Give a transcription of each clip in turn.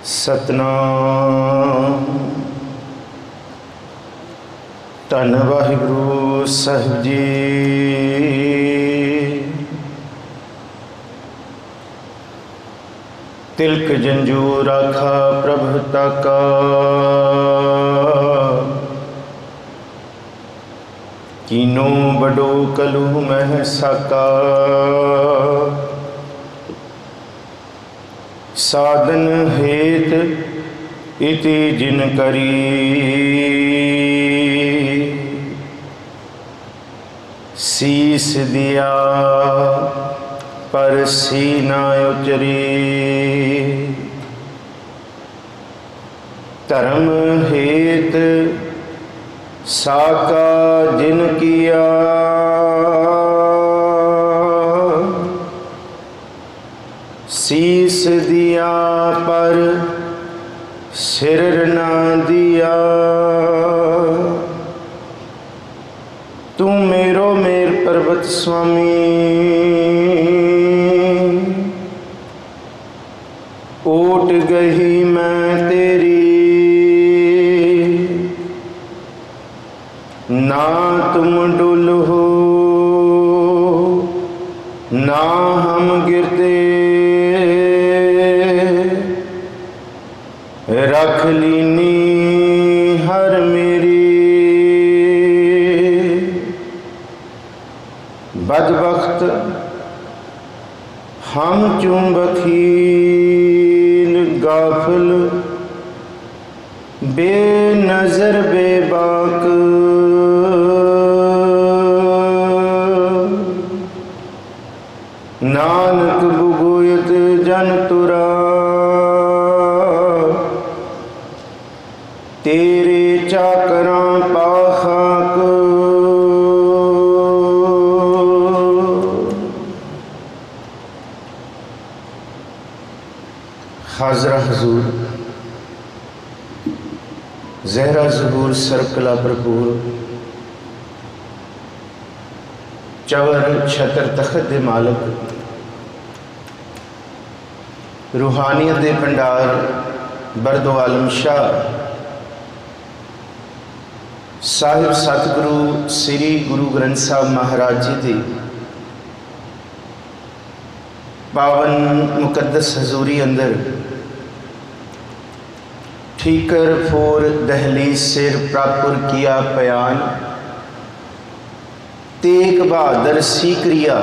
सतनाम। धन वाहिगुरु साहिब जी। तिलक जंजू राखा प्रभ ताका, कीनो बडो कलू मह साका। साधन हेत इति जिन करी, शीस दिया पर सीना उचरी। धर्म हेत साका जिन किया, शीस दिया पर सिर न दिया। तू मेरो मेर पर्वत स्वामी, ओट गही मैं तेरी। ना तुम डुल हो ना हम गिरते, रख लीनी हर मेरी। बदबख्त हम चूं बखील, गाफिल बेनजर बेबाक। नानक बुगोयत जन तुरा, तेरे चाकरां पाखाक। हाजरा हजूर जहरा ज़हूर सरकला भरपूर, चवर छतर तखत दे मालक, रूहानियत दे भंडार बरदो आलम शाह, साहिब सतगुरु श्री गुरु ग्रंथ साहब महाराज जी की पावन मुकद्दस हजूरी अंदर ठीकर फोर दहलीज सिर प्रापुर किया बयान। तेग बहादुर सीकरिया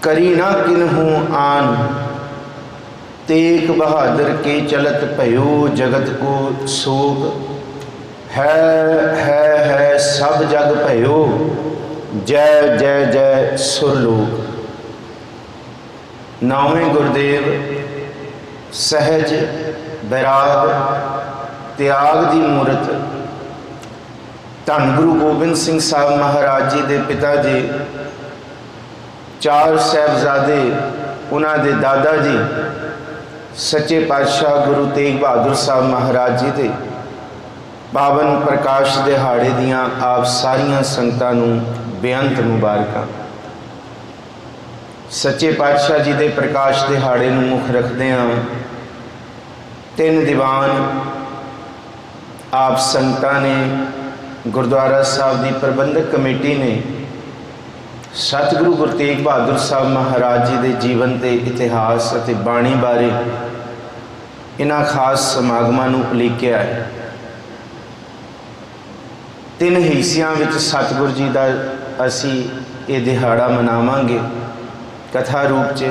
करी ना किन्हूं आन, तेग बहादुर के चलत भयो जगत को सोग। है सब जग भयो, जय जय जय सुरलोक। नौवें गुरदेव सहज बैराग त्याग दी मूरत, धन गुरु गोबिंद सिंह साहब महाराज जी दे पिता जी, चार साहबजादे उन्हां दे दादा जी, सच्चे पातशाह गुरु तेग बहादुर साहब महाराज जी दे पावन प्रकाश दिहाड़े दियां आप सारियां संगतां नूं बेअंत मुबारकां। सच्चे पातशाह जी दे प्रकाश दिहाड़े नूं मुख रखदिआं तीन दीवान आप संगतां ने, गुरुद्वारा साहब की प्रबंधक कमेटी ने सतगुरु गुरु तेग बहादुर साहब महाराज जी के जीवन के इतिहास और बाणी बारे इन्हां खास समागमां नूं उलीकिया है। तीन हिस्सियां विच सतगुरु जी का असी ये दिहाड़ा मनावांगे कथा रूप च।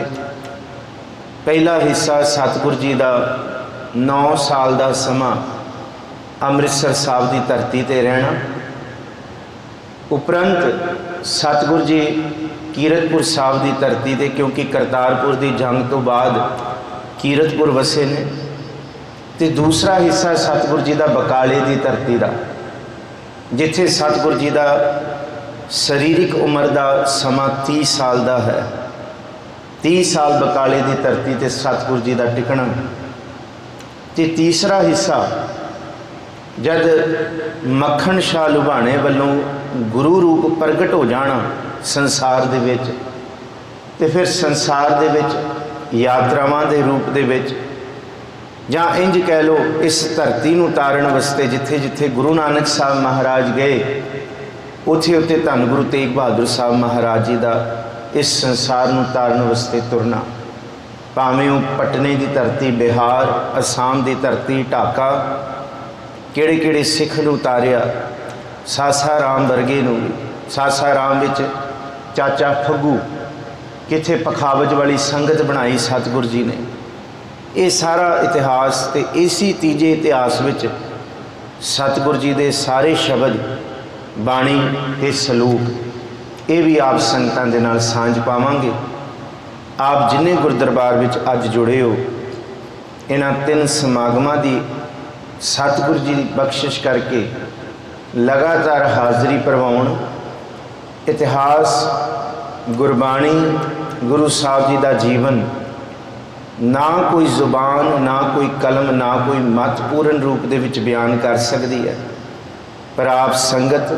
पहला हिस्सा सतगुरु जी का 9 साल का समा अमृतसर साहब की धरती ते रहना, उपरंत सतगुरु जी कीरतपुर साहब की धरती ते, क्योंकि करतारपुर की जंग तो बाद कीरतपुर वसे ने। ते दूसरा हिस्सा सतगुरु जी का बकाले की धरती का, जिथे सतगुरु जी का शरीरिक उम्र का समा 30 साल का है। 30 साल बकाले की धरती ते सतगुरु जी का टिकना। ते तीसरा हिस्सा जद मक्खन शाह लुभाणे वालों गुरु रूप प्रगट हो जाना संसार दे विच, ते फिर संसार दे विच यात्रावां दे रूप दे विच ਜਾਂ इंज कह लो इस धरती नूं तारण वास्ते जिथे जिथे गुरु नानक साहब महाराज गए उत्थे उत्थे धन गुरु तेग बहादुर साहब महाराज जी का इस संसार नूं तारण वास्ते तुरना। भावें वो पटने की धरती, बिहार, आसाम की धरती, ढाका, किहड़े किहड़े सिख नूं उतारिया, सासाराम वर्गे नूं। सासाराम विच चाचा फग्गू, किथे पखावज वाली संगत बनाई सतगुरु जी ने। ये सारा इतिहास ते इसी तीजे इतिहास विच सतगुरु जी दे सारे शब्द, बाणी ते सलूक ये भी आप संगतां दे नाल सांझ पावांगे। आप जिन्ने गुरदरबार विच अज जुड़े हो, इन्हां 3 समागमां दी सतगुरु जी की बख्शिश करके लगातार हाज़री भरवाउण, इतिहास, गुरबाणी, गुरु साहब जी का जीवन ना कोई जुबान, ना कोई कलम, ना कोई महत्वपूर्ण रूप दे विच बयान कर सकती है, पर आप संगत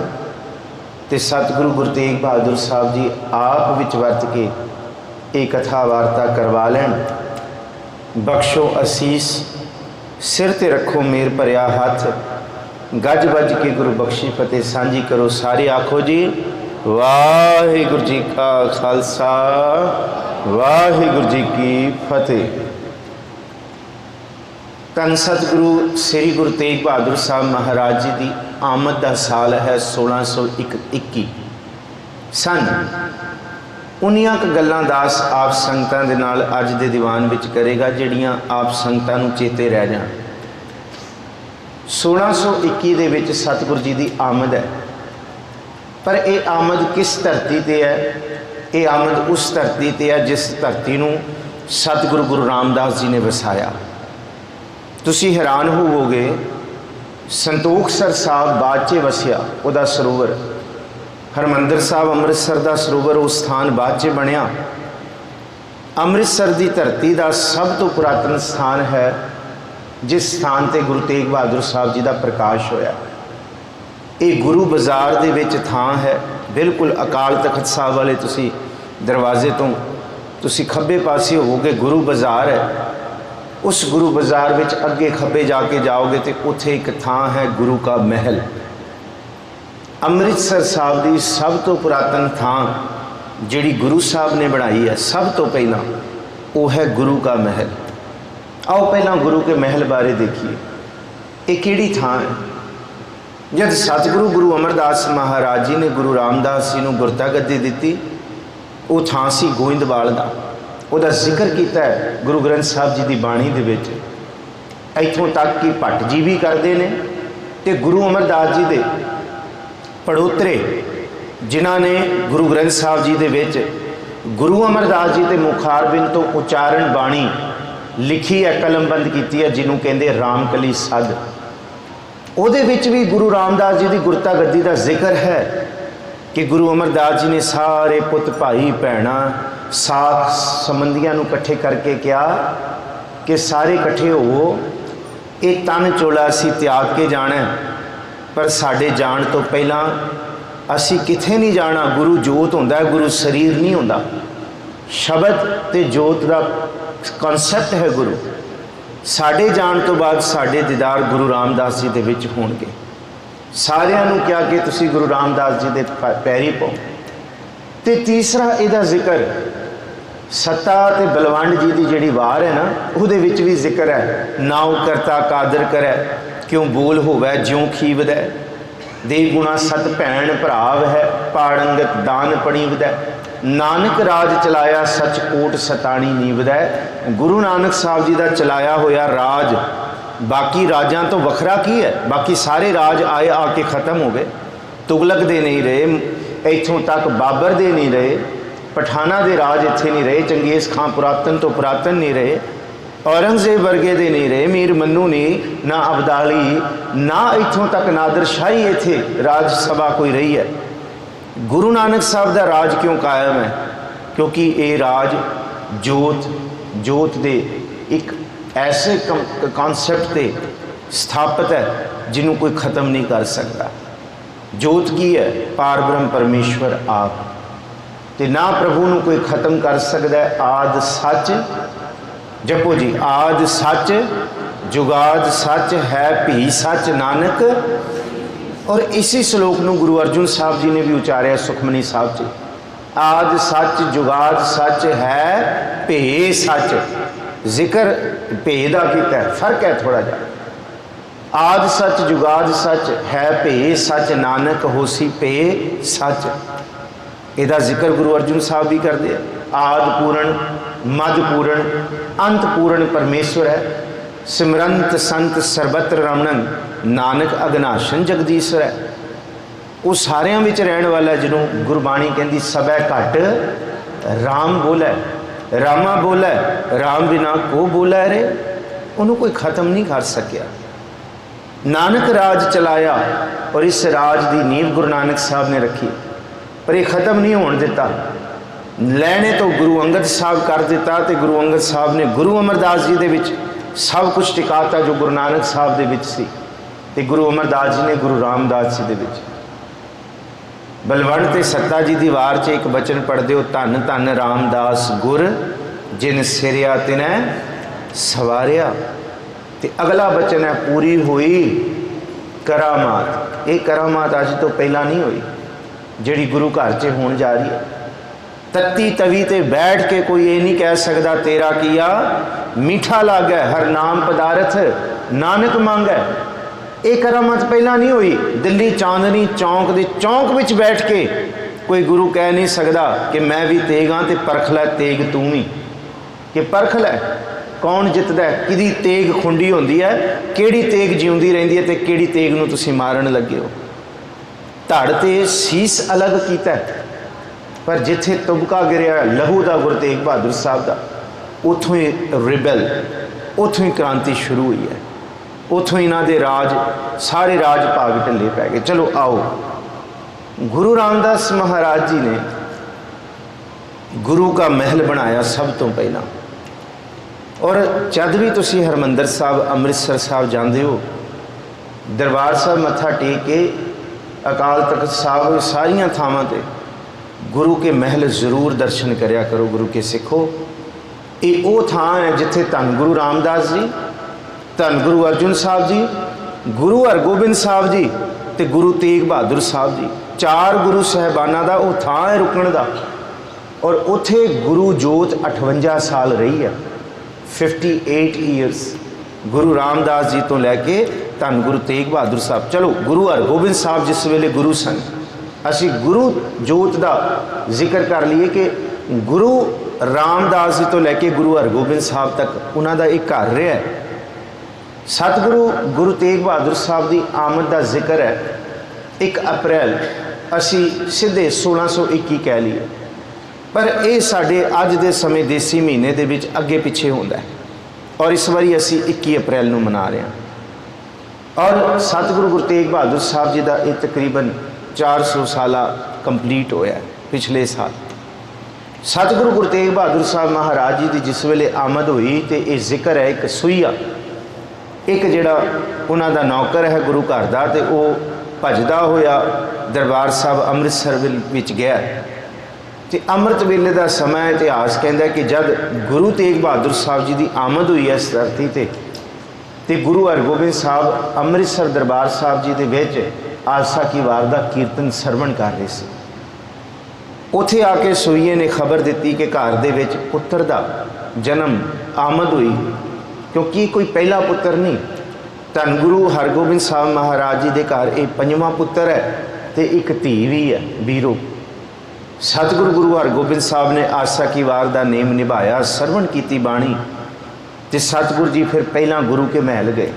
ते सतगुरु गुरु तेग बहादुर साहब जी आप विच वरत के एक कथा वार्ता करवा लैन। बख्शो असीस, सिर ते रखो मेर भरिया हाथ, गज बज के गुरु बख्शी फतेह सांझी करो। सारे आखो जी वाहिगुरू जी का खालसा, वाहिगुरू जी की फतेह। धन सतगुरु श्री गुरु तेग बहादुर साहब महाराज जी की आमद का साल है 1621 सन। उन्नियां क गल्लां दास आप संगतां दे नाल अज दे दीवान विच करेगा, जिहड़ियां आप संगतां नूं चेते रह जाण। 1621 दे विच सतगुरु जी की आमद है, पर यह आमद किस धरती ते है? ये आमद उस धरती ते है जिस धरती नूं सतगुरु गुरु रामदास जी ने वसाया। तुसी हैरान होवोगे, संतोखसर साहब बाद च वसिया, उहदा सरोवर। हरमंदर साहब अमृतसर का सरोवर वो स्थान बाद च बनया। अमृतसर की धरती का सब तो पुरातन स्थान है जिस स्थान ते गुरु तेग बहादुर साहब जी का प्रकाश होया। ये गुरु बाजार दे विच थां है, बिल्कुल अकाल तखत साहब वाले तुसी दरवाजे तो तुसी खब्बे पासे होवोगे गुरु बाजार है। उस गुरु बाजार विच अगे खब्बे जाके जाओगे तो उत्थे एक थां है गुरु का महल। अमृतसर साहब की सब तो पुरातन थां जिहड़ी गुरु साहब ने बनाई है, सब तो पहला वो है गुरु का महल। आओ पहला गुरु के महल बारे देखिए, ये किहड़ी थां है। जब सतगुरु गुरु अमरदास महाराज जी ने गुरु रामदास जी को गुरता गद्दी दी, वो थां सी गोइंदवाल का। उसका जिक्र किया है गुरु ग्रंथ साहब जी की बाणी दे विच। इत्थों तक कि भट्ट जी भी करते हैं तो गुरु अमरदास जी के पड़ोतरे जिन्हों ने गुरु ग्रंथ साहब जी के गुरु अमरदास जी के मुखारबिंद तो उच्चारण बाणी लिखी है, कलमबंद की है, जिन्हों कहते रामकली सद। उहदे विच भी गुरु रामदास जी की गुरता गद्दी का जिक्र है कि गुरु अमरदास जी ने सारे पुत भाई भैणा साथ संबंधियों को इकट्ठे करके कहा कि सारे इकट्ठे हो, एक तन चोला असी त्याग के जाना, पर साढ़े जान तो पहला असी किथे नहीं जाना। गुरु जोत होंदा है, गुरु शरीर नहीं होंदा। शब्द ते जोत का कॉन्सैप्ट है गुरु। साढ़े जान तो बाद साढ़े दीदार गुरु रामदास जी दे विच होणगे। सारियां नूं क्या कि तुसी गुरु रामदास जी दे पैरी पाओ। ते तीसरा इहदा जिक्र सत्ता ते बलवंड जी की जिहड़ी वार है ना, उहदे विच भी जिक्र है। नाउ करता कादर करे, क्यों बोल होवै ज्यों खीवदै, दे गुणा सत भैन भराव है, पाड़ंगत दान पणीवदै, नानक राज चलाया सच कोट सताणी नीवदै। गुरु नानक साहब जी का चलाया होया राज बाकी राजां तो वखरा की है। बाकी सारे राज आए आके ख़त्म हो गए। तुगलक दे नहीं रहे, इत्थों तक बाबर दे नहीं रहे, पठाना दे राज इत्थे नहीं रहे, चंगेज़ खां पुरातन तो पुरातन नहीं रहे, औरंगजेब वर्गे दे नहीं रहे, मीर मन्नू नहीं, ना अबदाली, ना इत्थों तक नादर शाही इत्थे राज सभा कोई रही है। गुरु नानक साहब का राज क्यों कायम है? क्योंकि ये राज जोत दे एक ऐसे कॉन्सैप्ट से स्थापित है जिन्हों कोई ख़त्म नहीं कर सकता। जोत की है? पार ब्रह्म परमेश्वर आप, ते ना प्रभु नूं कोई ख़त्म कर सकता है। आद सच जपो जी, आद सच जुगाद सच है भी सच नानक। और इसी श्लोक ਨੂੰ गुरु अर्जुन साहब जी ने भी उचारिया सुखमनी साहब जी। आद सच जुगाद सच है भे सच। जिक्र भे का किया, फर्क है थोड़ा जा। आद सच जुगाद सच है भे सच नानक होसी भे सच। ਇਹਦਾ ਜ਼ਿਕਰ ਗੁਰੂ ਅਰਜੁਨ ਸਾਹਿਬ ਵੀ ਕਰਦੇ ਆ। ਆਦ ਪੂਰਨ ਮਦ ਪੂਰਨ ਅੰਤ ਪੂਰਨ ਪਰਮੇਸ਼ਵਰ ਹੈ। ਸਿਮਰੰਤ ਸੰਤ ਸਰਬਤਰ ਰਮਣਨ ਨਾਨਕ ਅਗਨਾਸ਼ਨ ਜਗਦੀਸ਼ਰ ਹੈ। ਉਹ ਸਾਰਿਆਂ ਵਿੱਚ ਰਹਿਣ ਵਾਲਾ, ਜਿਹਨੂੰ ਗੁਰਬਾਣੀ ਕਹਿੰਦੀ ਸਭੈ ਘਟ ਰਾਮ ਬੋਲੇ, ਰਾਮਾ ਬੋਲੇ ਰਾਮ ਬਿਨਾ ਕੋ ਬੋਲੇ ਰੇ। ਉਹਨੂੰ ਕੋਈ ਖਤਮ ਨਹੀਂ ਕਰ ਸਕਿਆ। ਨਾਨਕ ਰਾਜ ਚਲਾਇਆ ਔਰ ਇਸ ਰਾਜ ਦੀ ਨੀਂਹ ਗੁਰੂ ਨਾਨਕ ਸਾਹਿਬ ਨੇ ਰੱਖੀ, पर यह ख़त्म नहीं होने दिता। लैने तो गुरु अंगद साहब कर दिता, तो गुरु अंगद साहब ने गुरु अमरदास जी के सब कुछ टिकाता जो गुरु नानक साहब के विच सी, ते गुरु अमरदास जी ने गुरु रामदास जी के विच। बलवंड ते सत्ता जी दी वार च एक बचन पढ़ते हो, धन धन रामदास गुर जिन सिरिया तिनै सवारिया। ते अगला बचन है पूरी हुई करामात। ये करामात अज तो पहला नहीं हुई, जिहड़ी गुरु घर च होण जा रही है। तत्ती तवी ते बैठ के कोई ये नहीं कह सकता तेरा किया मीठा लागे, हर नाम पदार्थ नानक मांगे। ये करामत पहला नहीं हुई। दिल्ली चांदनी चौंक दे चौंक विच बैठ के कोई गुरु कह नहीं सकता कि मैं भी तेग हाँ, तो परख लै तेग तू भी, कि परख लै कौन जितदा है, किहदी तेग खुंडी होंदी है, किहड़ी तेग जिउंदी रहिंदी है, ते किहड़ी तेग नूं तुसीं मारन लगे हो। धड़ ते सीस अलग किया, पर जिथे तुबका गिरिया लहू का गुरु तेग बहादुर साहब का, उतों ही रिबल, उतों ही क्रांति शुरू हुई है। उतों इन्हों के राज सारे राज भाग ढिले पै गए। चलो आओ, गुरु रामदास महाराज जी ने गुरु का महल बनाया सब तो पहला। और जद भी तुसी हरमंदर साहब अमृतसर साहब जाते हो, दरबार साहब मत्था टेक के अकाल तख्त साहब सारिया थावां ते गुरु के महल जरूर दर्शन करया करो। गुरु के सिखो, ये वो थां है जिथे धन गुरु रामदास जी, धन गुरु अर्जुन साहब जी, गुरु हरगोबिंद साहब जी ते गुरु तेग बहादुर साहब जी, चार गुरु साहबाना का वो थां है रुकण का। और उथे गुरु जोत 58 साल रही है, 58 ईयर्स गुरु रामदास जी तो लैके धन गुरु तेग बहादुर साहब। चलो गुरु हरगोबिंद साहब जिस वेले गुरु सन, असी गुरु जोत का जिक्र कर लिए कि गुरु रामदास जी तो लैके गुरु हरगोबिंद साहब तक उन्होंने एक घर रहा है। सतगुरु गुरु तेग बहादुर साहब की आमद का जिक्र है 1 अप्रैल, असी सीधे 1621 कह लीए, पर यह साढ़े अज के समय देसी महीने के विच अगे पिछे होंदा है। और इस बारी असी 21 अप्रैल नूं मना रहे हैं। और सतगुरु गुरु तेग बहादुर साहब जी का ये तकरीबन 400 साला कंप्लीट होया है पिछले साल। सतगुरु गुरु तेग बहादुर साहब महाराज जी की जिस वेले आमद हुई तो ये जिक्र है एक सूईया, एक जिहड़ा उन्हां दा नौकर है गुरु घर का, तो वह भजदा होया दरबार साहब अमृतसर विच गया। तो अमृत वेले का समय इतिहास कहता है कि जब गुरु तेग बहादुर साहब जी की आमद हुई है इस धरती ते, ते गुरु हरगोबिंद साहब अमृतसर दरबार साहब जी के विच आसा की वार का कीर्तन सरवण कर रहे थे। उत्थे आके सूईए ने खबर दी कि घर दे विच पुत्र का जन्म आमद हुई, क्योंकि कोई पहला पुत्र नहीं, धन गुरु हरगोबिंद साहब महाराज जी के घर एक 5वां पुत्र है, तो एक धी भी है बीरो। सतगुरु गुरु हरगोबिंद साहब ने आसा की वार का नेम निभाया, सरवण की बाणी, तो सतगुरु जी फिर पहला गुरु के महल गए।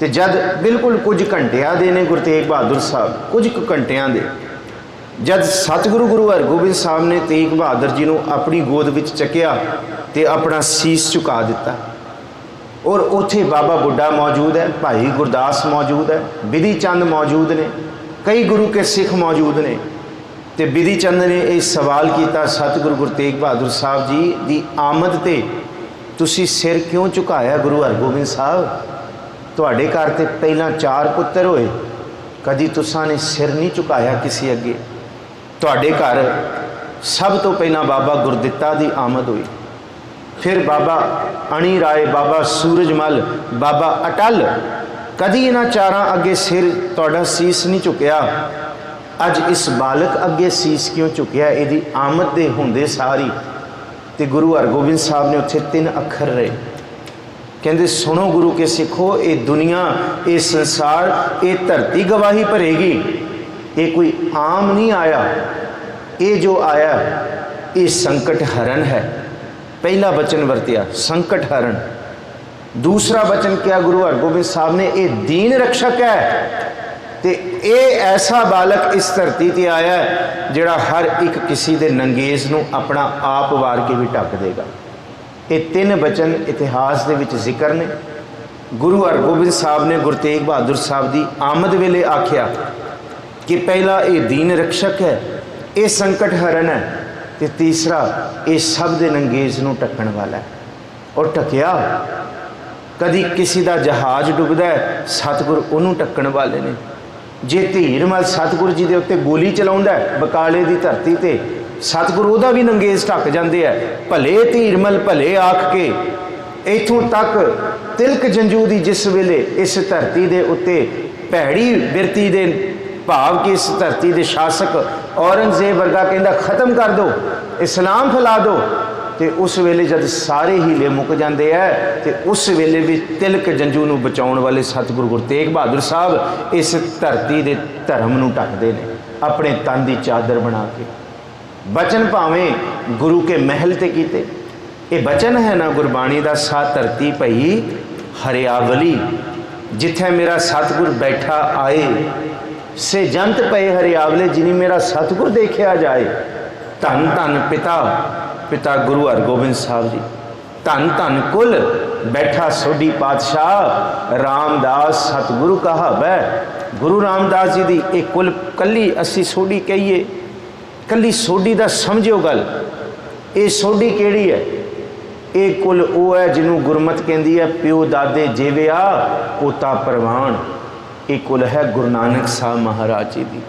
तो जब बिल्कुल कुछ घंटिया दे ने गुरु तेग बहादुर साहब, कुछ घंटिया दे जब सतगुरु गुरु हरगोबिंद साहब ने तेग बहादुर जी को अपनी गोद में चकिया तो अपना सीस झुका दिता। और उत्थे बाबा बुड्ढा मौजूद है, भाई गुरदास मौजूद है, बिधि चंद मौजूद ने, कई गुरु के सिख मौजूद ने। तो बिधि चंद ने यह सवाल किया, सतगुरु गुरु तेग बहादुर साहब जी की आमद ते तुसी सिर क्यों झुकाया गुरु हरगोबिंद साहब? तुहाडे घर ते पहला 4 पुत्र होए, कदी तुसां ने सिर नहीं झुकाया किसी अगे। तुहाडे घर सब तो पहला बाबा गुरदित्ता की आमद हुई। फिर बाबा अणी राय, बाबा सूरजमल, बाबा अटल, कदी इन्हां चारां अगे सिर तुहाडा सीस नहीं झुकिया। अज इस बालक अगे सीस क्यों झुकिया? इहदी आमद दे हुंदे सारी ते गुरु हरगोबिंद साहब ने उत्थे 3 अखर रहे, कहते सुनो गुरु के सिखो, ये दुनिया, ये संसार, ये धरती गवाही भरेगी। ये कोई आम नहीं आया, ये जो आया ये संकट हरण है। पहला वचन वरतिया संकट हरण। दूसरा वचन क्या गुरु हरगोबिंद साहब ने? ये दीन रक्षक है। तो ये ऐसा बालक इस धरती ते आया है जिहड़ा हर एक किसी दे नंगेज नूं अपना आप वार के भी ढक देगा। ये 3 वचन इतिहास दे विच जिक्र ने। गुरु हरगोबिंद साहब ने गुरु तेग बहादुर साहब की आमद वेले आख्या कि पहला ये दीन रक्षक है, ये संकट हरण है, तो तीसरा ये सब दे नंगेज नूं ढकण वाला है। और ढकिया कदी किसी का जहाज डुबदा है, सतगुर उन्होंने ढकण वाले ने। जे धीरमल सतगुर जी के उत्ते गोली चलाउंदा है बकाले की धरती ते, सतगुर उहदा भी नंगेज ढक जाते हैं। भले धीरमल भले आख के इथों तक तिलक जंजू की जिस वेले इस धरती के उत्ते भैड़ी बिरती दे भाव कि इस धरती के शासक औरंगजेब वर्गा कहता खत्म कर दो, इस्लाम फैला दो, तो उस वेले जब सारे हीले मुक जाते हैं तो उस वेले भी तिलक जंजू नूं बचाउण वाले सतगुरु गुरु तेग बहादुर साहब इस धरती के धर्म नूं ढकदे ने अपने तन की चादर बना के। बचन भावें गुरु के महल ते कीते। ये बचन है ना गुरबाणी का, सा धरती पई हरियावली, जिथे मेरा सतगुर बैठा आए, से जंत पे हरियावले जिनी मेरा सतगुर देखा जाए। धन धन पिता, पिता गुरु हरगोबिंद साहब जी। धन धन कुल बैठा सोडी पातशाह, रामदास सतगुरु कहा वै। गुरु रामदास जी की एक कुल कली असी सोडी कहीए, कली सोडी का समझो गल। ये सोडी केड़ी है? ये कुल वो है जिन्हों गुरमत कहती है प्यो दादे जेविया पोता परवान। ये कुल है गुरु नानक साहब महाराज जी की।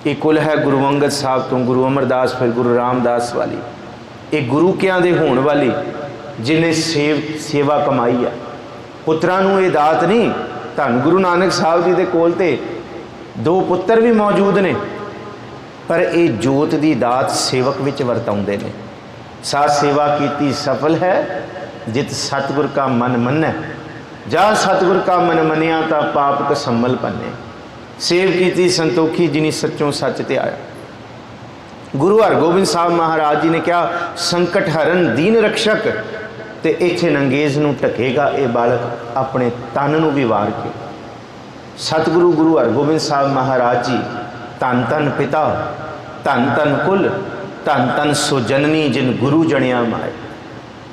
ये कुल है गुरु अंगद साहब तो गुरु अमरदास, फिर गुरु रामदास वाली। ये गुरु क्या दे होने वाली जिन्हें सेवा कमाई है। पुत्रां नूं ये दात नहीं। धन गुरु नानक साहब जी के कोल ते 2 पुत्र भी मौजूद ने, पर ये जोत की दात सेवक विच वरताउंदे ने। सा सेवा कीती सफल है जित सतगुर का मन मन्नै, जा सतगुर का मन मनिया ता पाप कसम्मल पन्ने। सेव कीती संतोखी जिनी सच्चों सच ते आया। गुरु हरगोबिंद साहब महाराज जी ने क्या? संकट हरण दीन रक्षक, ते इत्थे नंगेज नूं ढकेगा ये बालक अपने तन नूं भी वार के। सतगुरु गुरु हरगोबिंद साहब महाराज जी धन धन पिता, धन धन कुल, धन धन सो जननी जिन गुरु जणिया माए।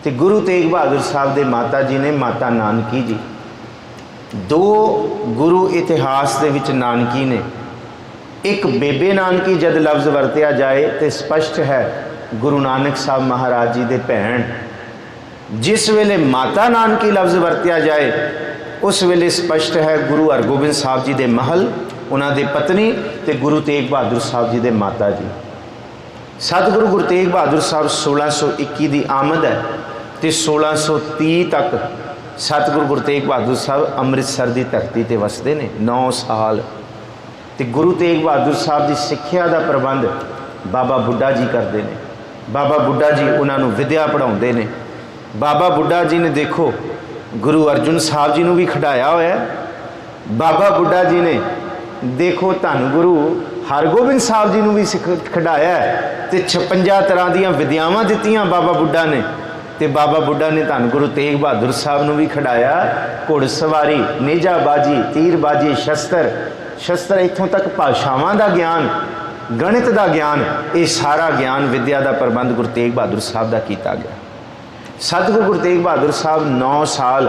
तो गुरु तेग बहादुर साहब के माता जी ने माता नानकी जी। 2 गुरु इतिहास दे विच नानकी ने। एक बेबे नानकी जद लफ्ज़ वरतिया जाए तो स्पष्ट है गुरु नानक साहब महाराज जी दे भैन। जिस वेले माता नानकी लफ्ज़ वरतिया जाए उस वेले स्पष्ट है गुरु हरगोबिंद साहब जी दे महल, उन्हां दे पत्नी ते गुरु तेग बहादुर साहब जी दे माता जी। सतगुरु गुरु तेग बहादुर साहब 1621 की आमद है तो 1630 तक सतगुरु गुरु तेग बहादुर साहब अमृतसर की धरती ते वसदे ने 9 साल। तो गुरु तेग बहादुर साहब की सिक्ख्या का प्रबंध बाबा बुढ़ा जी करते हैं। बाबा बुढ़ा जी उन्होंने विद्या पढ़ाते हैं। बाबा बुढ़ा जी ने देखो गुरु अर्जुन साहब जी को भी खिडाया होया। बाबा बुढ़ा जी ने देखो धन गुरु हरगोबिंद साहब जी को भी खिडाया तो 56 तरह दी विद्यावां दित्तियां बाबा बुढ़ा ने। तो बाबा बुढ़ा ने धन गुरु तेग बहादुर साहब को भी खिडाया। घुड़सवारी, नेजाबाजी, तीरबाजी, शस्त्र इत्थों तक भाषावां का ज्ञान, गणित का ज्ञान, ये सारा ज्ञान विद्या का प्रबंध गुरु तेग बहादुर साहब का किया गया। सतगुरु गुरु तेग बहादुर साहब 9 साल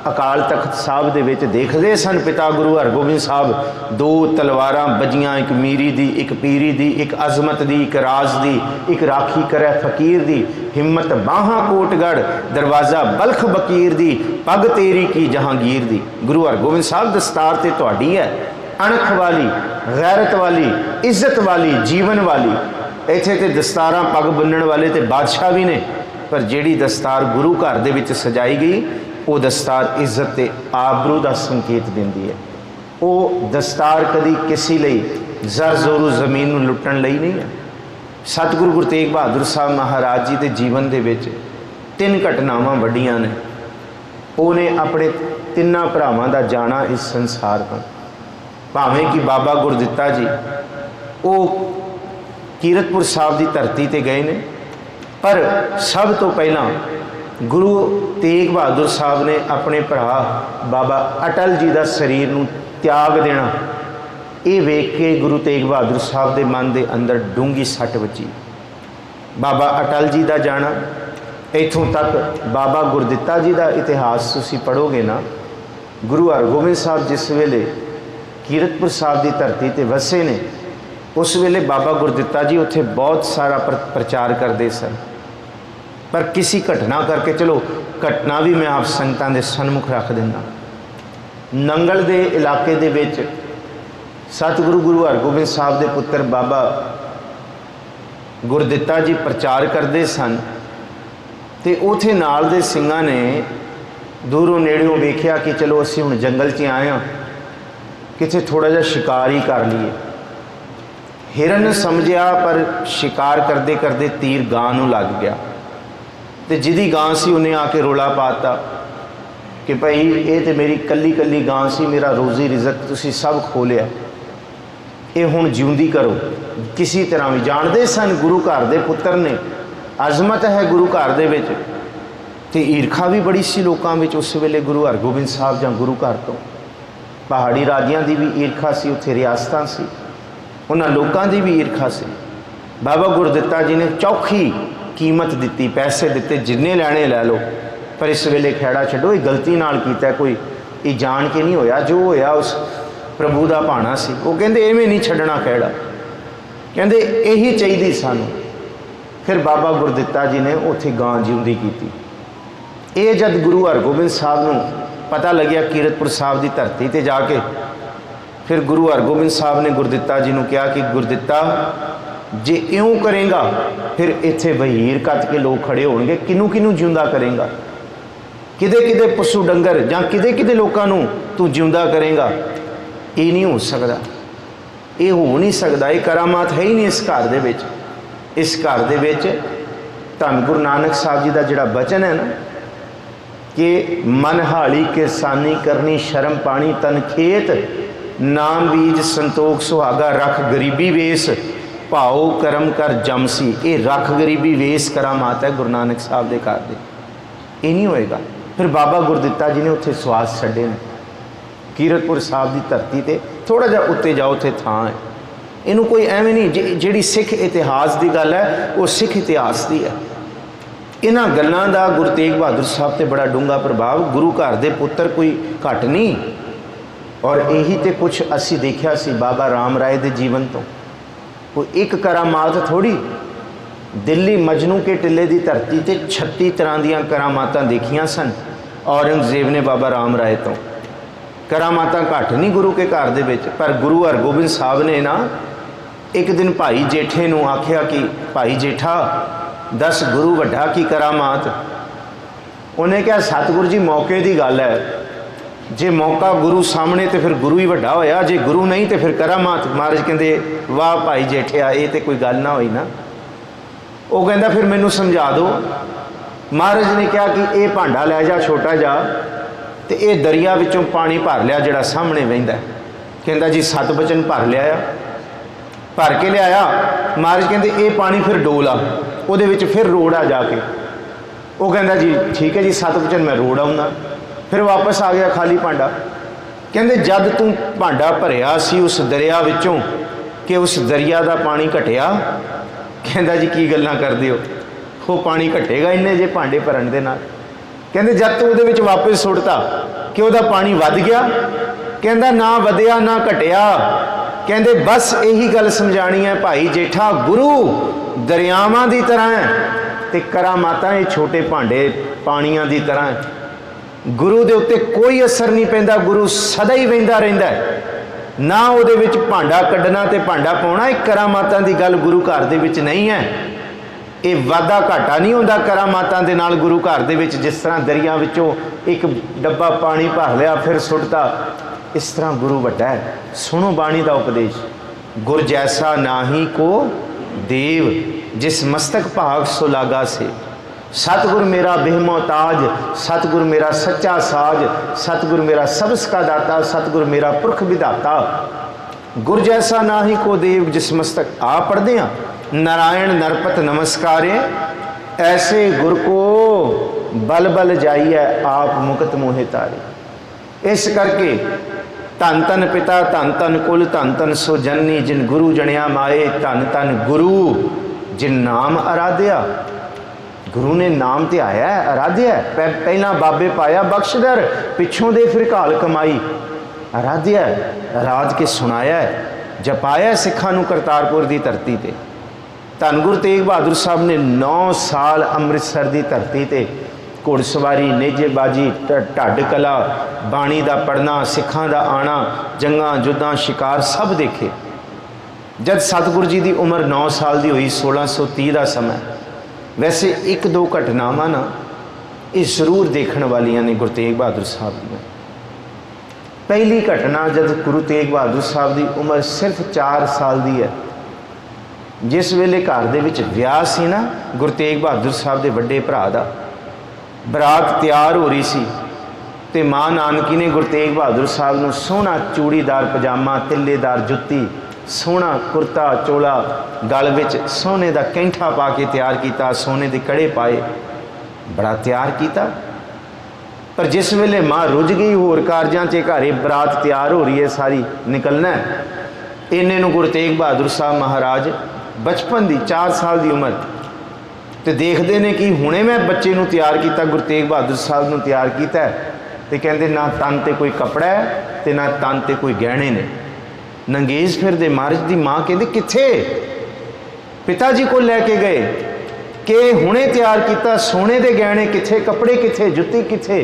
अकाल तख्त साहब दे विच देखते सन। पिता गुरु हरगोबिंद साहब 2 तलवारां बजियां, एक मीरी दी, एक पीरी दी, एक अजमत दी, एक राज दी, एक राखी करे फकीर दी, हिम्मत बाहां कोटगढ़, दरवाज़ा बल्ख बकीर दी, पग तेरी की जहांगीर दी। गुरु हरगोबिंद साहब दस्तार ते तुहाडी है, अणख वाली, गैरत वाली, इज्जत वाली, जीवन वाली। इत्थे ते दस्तारां पग बन्नण वाले ते बादशाह भी ने, पर जिहड़ी दस्तार गुरु घर दे विच सजाई गई वो दस्तार इज्जत ते आबरू का संकेत दिंदी है। वो दस्तार कदी किसी लई जर जोरू जमीन नूं लुट्टण लई नहीं है। सतगुरु गुरु तेग बहादुर साहब महाराज जी के जीवन दे विच 3 घटनावां वड्डियां ने। उन्हें अपने तिन्ना भरावां दा जाना इस संसार तो, भावें कि बाबा गुरदित्ता जी वो कीरतपुर साहब की धरती ते गए ने, पर सब तो पहला गुरु तेग बहादुर साहब ने अपने भरा बाबा अटल जी का शरीर नूं त्याग देना, ये वेख के गुरु तेग बहादुर साहब के मन के अंदर डूंगी सट बची। बाबा अटल जी का जाना, इत्थों तक बाबा गुरदित्ता जी का इतिहास तुसीं पढ़ोगे ना, गुरु हरगोबिंद साहब जिस वेले कीरतपुर साहब की धरती ते वसे ने, उस वेले बाबा गुरदित्ता जी उत्थे बहुत सारा प्रचार करते सन, पर किसी घटना करके, चलो घटना भी मैं आप संगतां दे सन्मुख रख दिंदा। नंगल दे इलाके दे विच सतगुरु गुरु हरगोबिंद साहब के पुत्र बाबा गुरदित्ता जी प्रचार करते सन, तो उथे नाल दे सिंगां ने दूरों नेड़ों वेख्या कि चलो असीं हुण जंगल च आए हाँ, किथे थोड़ा जिहा शिकार ही कर लीए। हिरन समझिया, पर शिकार करते करते तीर गां नूं लग गया, तो जिहदी गां सी उन्हें आके रोला पाता कि भाई ये तो मेरी कली कली गां सी, मेरा रोज़ी रिजक तुसीं सब खो लिया, ये हुण जिउंदी करो। किसी तरह भी जानते सन गुरु घर दे पुत्र ने, अजमत है गुरु घर दे विच, ते ईरखा भी बड़ी सी लोकां विच उस वेले गुरु हरगोबिंद साहब जां गुरु घर तो। पहाड़ी राजियां दी भी ईरखा सी, उत्थे रियासतां सी, उन्हां लोकां दी भी ईरखा सी। बाबा गुरदित्ता जी ने चौखी कीमत दिती, पैसे दिते, जिन्ने लैने लै लो, पर इस वेले खैड़ा छड्डो, ये गलती नाल कीता, कोई ये जान के नहीं होया, जो होया उस प्रभु का भाना सी। वो कहंदे एवें नहीं छड्डना खैड़ा, कहंदे यही चाहिदी सानू। फिर बाबा गुरदित्ता जी ने उत्थे गां जिउंदी कीती। ये जद गुरु हरगोबिंद साहब नूं पता लग्या कीरतपुर साहब की धरती ते जाके, फिर गुरु हरगोबिंद साहब ने गुरदित्ता जी नूं कहा कि गुरदित्ता जे इउं करेगा फिर इत्थे बहीर कत के लोग खड़े होणगे, किनू किनू जिउंदा करेगा, किदे किदे पशु डंगर जां किदे किदे लोकां नूं तू जिउंदा करेगा, ये नहीं हो सकता, ये हो नहीं सकता, ये करामात है ही नहीं इस घर दे विच। इस घर दे विच धन गुरु नानक साहब जी का जिहड़ा बचन है ना कि मन हाली किरसानी करनी शर्म पानी तन खेत, नाम बीज संतोख सुहागा रख गरीबी वेस, भाओ करम कर जमसी। ये रख गरीबी वेस करामात है गुरु नानक साहब के घर दे, ये नहीं होएगा। फिर बाबा गुरदित्ता जी ने उत्थे सवास छड्डे ने कीरतपुर साहब की धरती ते, थोड़ा जिहा उत्ते जाओ उत्थे थां है, इनू कोई एवं नहीं, जिहड़ी सिख इतिहास की गल है वो सिख इतिहास की है। इन्हां गल्लां दा गुरु तेग बहादुर साहब ते बड़ा डूंगा प्रभाव, गुरु घर दे पुत्र कोई घट नहीं। और यही तो कुछ असी देखा सी बाबा राम राय दे जीवन तो, कोई एक करामात थोड़ी। दिल्ली मजनू के टिले की धरती ते 36 तरह दीयां करामातां देखियां सन औरंगजेब ने बाबा राम राय तो। करामातां घट नहीं गुरु के घर दे विच, पर गुरु हरगोबिंद साहब ने ना एक दिन भाई जेठे नूं आख्या कि भाई जेठा दस गुरु वड्डा की करामात। उन्हें कहा सतगुरु जी मौके की गल है, जे मौका गुरु सामने तो फिर गुरु ही वड्डा होया, जे गुरु नहीं तो फिर करामात। महाराज कहते वाह भाई जेठिया ये तो कोई गल ना हुई ना। वो कहता फिर मैनू समझा दो। महाराज ने कहा कि ये भांडा लै जा छोटा जा, तो ये दरिया विचों पानी भर लिया जिहड़ा सामने वहिंदा। कहता जी 7 बचन भर लिया, भर के लियाया। महाराज कहते ये पानी फिर डोला, उहदे विच फिर रोड़ आ जाके। वो कहता जी ठीक है जी 7 बचन मैं रोड़ आऊँगा। फिर वापस आ गया खाली भांडा। कहते जद तू भांडा भरिया सी उस दरिया विचों कि उस दरिया का पानी घटिया। कहता जी की गल्लां करदे हो, वो पानी घटेगा इन्ने जे भांडे भरन दे नाल। कहते जब तू उहदे विच वापस सुटता कि वह पानी वध गया। कहता ना वधिया ना घटिया। कहते बस यही गल समझानी है भाई जेठा, गुरु दरियावां की तरह है ते करामातां ये छोटे भांडे पानियां की तरह है। गुरु दे उत्ते कोई असर नहीं पैंदा, गुरु सदा ही वहिंदा रहिंदा है। ना उहदे विच भांडा कड्ढना ते भांडा पाउणा, एक करामातां दी गल गुरु घर दे विच नहीं है। ये वाधा घाटा नहीं होंदा करामातां दे नाल गुरु घर दे विच। जिस तरह दरिया विचों एक डब्बा पानी भर लिया फिर सुटता, इस तरह गुरु वड्डा है। सुनो बाणी का उपदेश, गुर जैसा नाही को देव, जिस मस्तक भाग सुलागा से। सतगुर मेरा बेहमोताज, सतगुर मेरा सच्चा साज, सतगुर मेरा सबस का दाता, सतगुर मेरा पुरख विधाता। गुर जैसा नाही को देव, जिस मस्तक आ पढ़ते हैं नारायण नरपत नमस्कारे, ऐसे गुर को बल बल जाइए आप मुकत मोहे तारे। इस करके धन धन पिता धन धन कुल धन धन सो जननी, जिन गुरु जनिया माए धन धन गुरु जिन नाम आराध्या। गुरु ने नाम ते आया है, आराध्या है। पहला बाबे पाया बख्शदर, पिछों दे फिर घाल कमाई। आराध्या है, आराध के सुनाया है, जपाया सिखा नूं करतारपुर की धरती ते। धन गुरु तेग बहादुर साहब ने 9 साल अमृतसर की धरती ते घुड़सवारी, नेजेबाजी, ढड्ड कला, बाणी का पढ़ना, सिखां का आना, जंगा जुद्धां शिकार सब देखे। जब सतगुरु जी की उम्र 9 साल की हुई, 1630 का समय। वैसे 1-2 घटनावां ना ये जरूर देखने वालियां ने गुरु तेग बहादुर साहब दी। पहली घटना, जब गुरु तेग बहादुर साहब की उम्र सिर्फ 4 साल की है, जिस वेले घर दे विच विआह सी ना गुरु तेग बहादुर साहब के वड्डे भरा दा, बरात तैयार हो रही सी ते माँ नानकी ने गुरु तेग बहादुर साहब नूं सोहना चूड़ीदार पजामा, तिल्लेदार जुत्ती, सोहना कुर्ता चोला, गल विच सोने का कैंठा पा के तैयार किया, सोने के कड़े पाए, बड़ा तैयार किया। पर जिस वेले माँ रुझ गई होर कारजां च, घरे बरात तैयार हो रही है, सारी निकलना है, इन्ने नूं गुरु तेग बहादुर साहब महाराज बचपन की 4 साल की उम्र तो देखते हैं कि हुणे मैं बच्चे नूं तैयार किया, गुरु तेग बहादुर साहब नूं तैयार किया, तो कहते ना तन ते कोई कपड़ा है तो ना तन ते कोई गहने ने। नंगेज फिरदे। महाराज की माँ कहती किथे, पिता जी को लैके गए कि हुणे तैयार किया, सोने के गहने किथे, कपड़े किथे, जुत्ती किथे।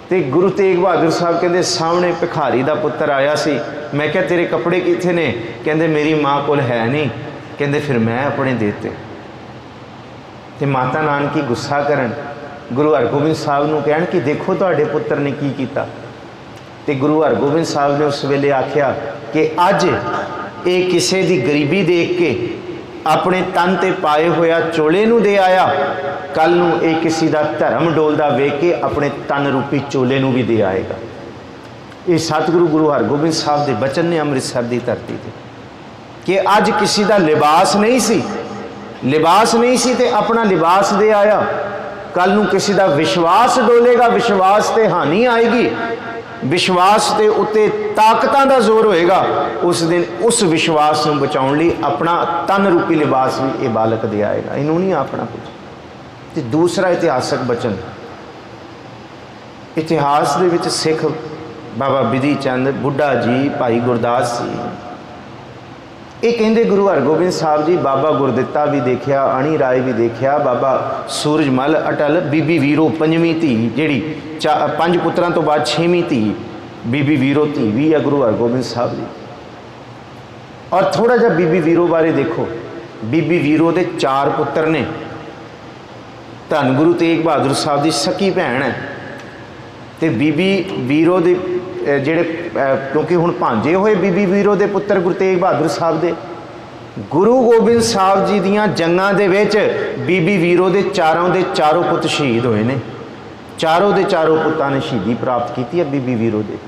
तो गुरु तेग बहादुर साहब कहते सामने भिखारी का पुत्र आया सी, मैं क्या तेरे कपड़े किथे ने? कहते मेरी माँ को है नहीं। कहते फिर मैं अपने देते। तो माता नानकी गुस्सा करन, गुरु हरगोबिंद साहब नूं कहण कि देखो तुहाडे पुत्र ने की कीता। ते गुरु हरगोबिंद साहब ने उस वेले आख्या कि अज ये किसी की गरीबी देख के अपने तन ते पाए होया चोले नूं दे आया, कल नूं ये किसी का धर्म डोलदा वेख के अपने तन रूपी चोले नूं भी दे आएगा। ये सतगुरु गुरु हरगोबिंद साहब के बचन ने अमृतसर की धरती पर कि अज किसी का लिबास नहीं सी, लिबास नहीं सी ते अपना लिबास दे आया, कल नूं किसी का विश्वास डोलेगा, विश्वास ते हानि आएगी, विश्वास के उत्ते ताकतां दा जोर होएगा, उस दिन उस विश्वास को बचाने लिए अपना तन रूपी लिबास भी ये बालक दे आएगा, इनू नहीं अपना कुछ। तो दूसरा इतिहासक बचन, इतिहास दे विच सिख बाबा बिधि चंद, बुढ़ा जी, भाई गुरदास जी, ये कहते गुरु हरगोबिंद साहब जी बाबा गुरदित्ता भी देखा, अणी राय भी देखा, बाबा सूरजमल अटल, बीबी वीरो पंजवीं धी जिहड़ी 5 पुत्रां तो बाद 6वीं धी बीबी वीरो धी भी है गुरु हरगोबिंद साहब जी। और थोड़ा जा बीबी वीरो बारे देखो, बीबी वीरो के 4 पुत्र ने, धन गुरु तेग बहादुर साहब की सकी भैन है, तो बीबी वीरो दे ਜਿਹੜੇ क्योंकि हुण भांजे होए बीबी वीरो दे पुत्र गुरु तेग बहादुर साहब दे, गुरु गोबिंद साहब जी दियां जंगां दे विच बीबी वीरो दे चारों पुत शहीद होए ने, चारों दे चारों पुत्तां ने शहीदी प्राप्त की है बीबी वीरो दे।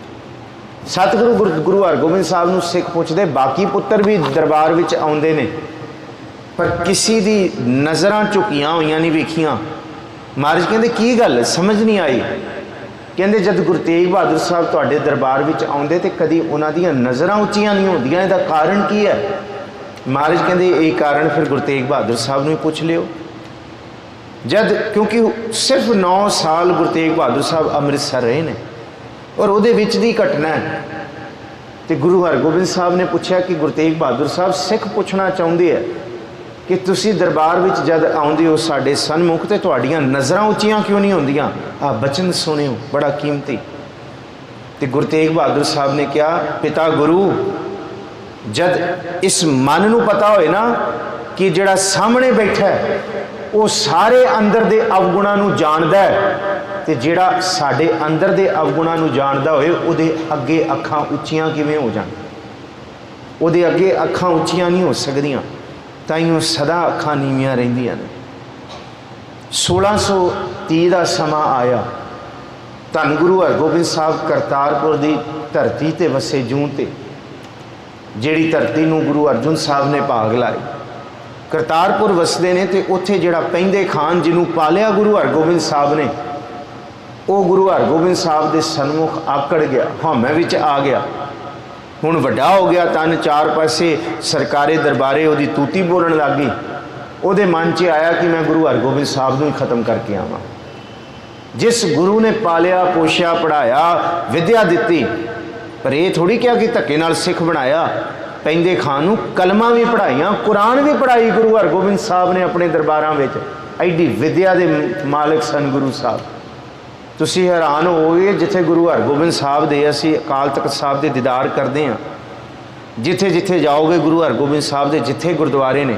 सतगुरु गुरु हरगोबिंद साहब नूं सिख पुछदे बाकी पुत्र भी दरबार विच आउंदे ने, पर किसी दी नज़रां झुकियां होईयां नहीं वेखियां। महाराज कहंदे की गल समझ नहीं आई? कहते जब गुरु तेग बहादुर साहब तुहाडे दरबार विच आउंदे ते कदी उन्हां दीयां नज़रां उच्चियां नहीं होंदियां, इहदा कारण की है? महाराज कहते ये कारण फिर गुरु तेग बहादुर साहब नूं पुछ लियो। जद क्योंकि सिर्फ 9 साल गुरु तेग बहादुर साहब अमृतसर रहे ने और उहदे विच दी घटना है, तो गुरु हरगोबिंद साहब ने पूछा कि गुरु तेग बहादुर साहब सिख पुछना चाहुंदे है कि तुसी दरबार विच जद आउंदे हो साडे सन्मुख ते तुहाडीआं नज़रां उच्चियां क्यों नहीं होंदियां? आ बचन सुनियो बड़ा कीमती। तो गुरु तेग बहादुर साहब ने कहा पिता गुरु, जद इस मन नूं पता होए ना कि जिहड़ा सामने बैठा है वो सारे अंदर दे अवगुणां नूं जाणदा है, ते जिहड़ा साडे अंदर दे अवगुणां नूं जाणदा होए उहदे अगे अखां उच्चियां किवें हो जाण, उहदे अगे अखां उच्चियां नहीं हो सकदियां, ताईं सदा अखां नीवियां रहिंदियां ने। 1630 का समा आया, धन गुरु हरगोबिंद साहब करतारपुर की धरती ते वसे जूं ते, जिहड़ी धरती नूं गुरु अर्जुन साहब ने भाग लाई। करतारपुर वसदे ने ते उत्थे जिहड़ा पैंदे खान जिन्हों पालिया गुरु हरगोबिंद साहब ने, वो गुरु हरगोबिंद साहब के सन्मुख आकड़ गया, हौमे विच आ गया। हुण वड्डा हो गया, तन चार पासे सरकारे दरबारे उहदी तूती बोलण लग गई। उहदे मन च आया कि मैं गुरु हरगोबिंद साहब नूं ही खत्म करके आवां। जिस गुरु ने पालिया पोशिया पढ़ाया विद्या दिती, पर यह थोड़ी क्या कि धक्के नाल सिख बनाया। पैंदे खान नूं कलमां भी पढ़ाइयां, कुरान भी पढ़ाई गुरु हरगोबिंद साहब ने अपने दरबारां विच। एडी विद्या दे मालिक सन गुरु साहब। तुसीं हैरान होवोगे, जिथे गुरु हरगोबिंद साहब दे असीं अकाल तख्त साहब दे दीदार करते हैं, जिथे जिथे जाओगे गुरु हरगोबिंद साहब दे जिथे गुरुद्वारे ने,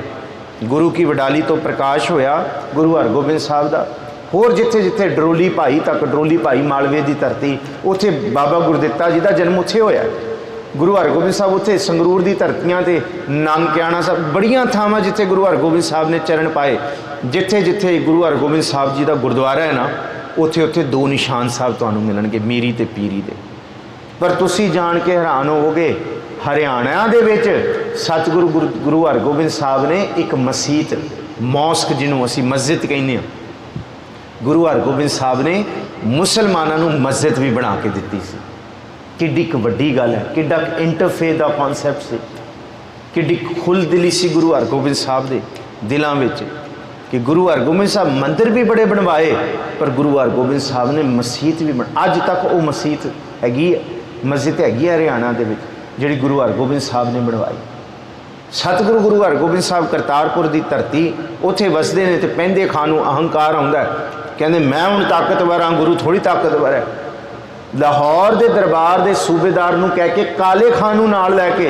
गुरु की वडाली तो प्रकाश होया गुरु हरगोबिंद साहब का। होर जिथे जिथे डरोली भाई तक, डरोली भाई मालवे की धरती, उत्थे बाबा गुरदित्ता जी का जन्म उत्थे होया। गुरु हरगोबिंद साहब उत्थे संगरूर की धरतियां ते नानकियाना साहब, बड़ियां थावां जिथे गुरु हरगोबिंद साहब ने चरण पाए। जिथे जिथे गुरु हरगोबिंद साहब जी का गुरुद्वारा है ना, उत्थे उत्थे दो निशान साहब तुहानूं मिलणगे, मीरी ते पीरी दे। पर तुसीं जाण के हैरान होवोगे, हरियाणा दे विच सतगुरु गुरु हरगोबिंद साहब ने एक मसीत, मॉस्क जिन्हों असीं मस्जिद कहने, गुरु हरगोबिंद साहब ने मुसलमानों नूं मस्जिद भी बना के दिती सी। किड्डी वड्डी गल है, किड्डा इंटरफेथ का कॉन्सैप्ट से, किड्डी खुल दिली सी गुरु हरगोबिंद साहब के दिलों में, कि गुरु हरगोबिंद साहब मंदिर भी बड़े बनवाए, पर गुरु हरगोबिंद साहब ने मसीत भी अज तक वो मसीत हैगी, मस्जिद हैगी हरियाणा के जिहड़ी गुरु हरगोबिंद साहब ने बनवाई। सतगुरु गुरु हरगोबिंद साहब करतारपुर की धरती, उत्थे वसदे ने, ते पैंदे खान नूं अहंकार आउंदा है, कहंदे मैं हुण ताकतवर हाँ, गुरु थोड़ी ताकतवर है। लाहौर के दरबार के सूबेदार नूं कह के काले खान नूं नाल लैके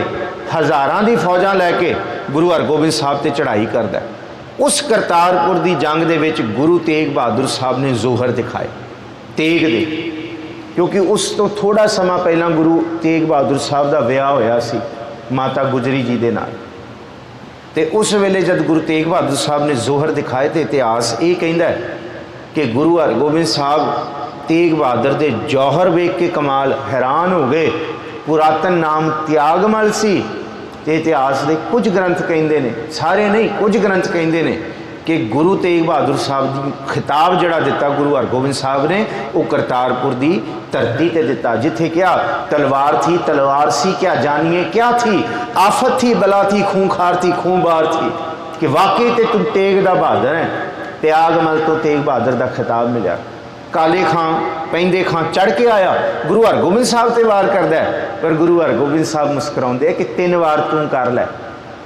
हज़ारां दी फौजां लैके गुरु हरगोबिंद साहब ते चढ़ाई करदा है। उस करतारपुर की जंग दे विच गुरु तेग बहादुर साहब ने जोहर दिखाए, तेग दे, क्योंकि उस तो थोड़ा समा पहला गुरु तेग बहादुर साहब का विआह होया सी माता गुजरी जी दे नाल। ते उस वेले जब गुरु तेग बहादुर साहब ने जोहर दिखाए, तो इतिहास ये कहता है कि गुरु हरगोबिंद साहब तेग बहादुर दे जौहर वेख के कमाल हैरान हो गए। पुरातन नाम त्यागमल सी, ते इतिहास के कुछ ग्रंथ कहते हैं, सारे नहीं कुछ ग्रंथ कहते हैं कि गुरु तेग बहादुर साहब की खिताब जड़ा दिता गुरु हरगोबिंद साहब ने, वो करतारपुर की धरती ते दिता, जिथे क्या तलवार थी तलवार सी, क्या जानिए क्या थी, आफत थी बला थी, खूंखार थी खूंबार थी, कि वाकई ते तू तेग दा बहादुर है। त्यागमल तो तेग बहादुर का खिताब मिला। काले खां पैंदे खां चढ़ के आया, गुरु हरगोबिंद साहब ते वार करदा है, पर गुरु हरगोबिंद साहब मुस्कुराउंदे कि 3 वार तू कर लै।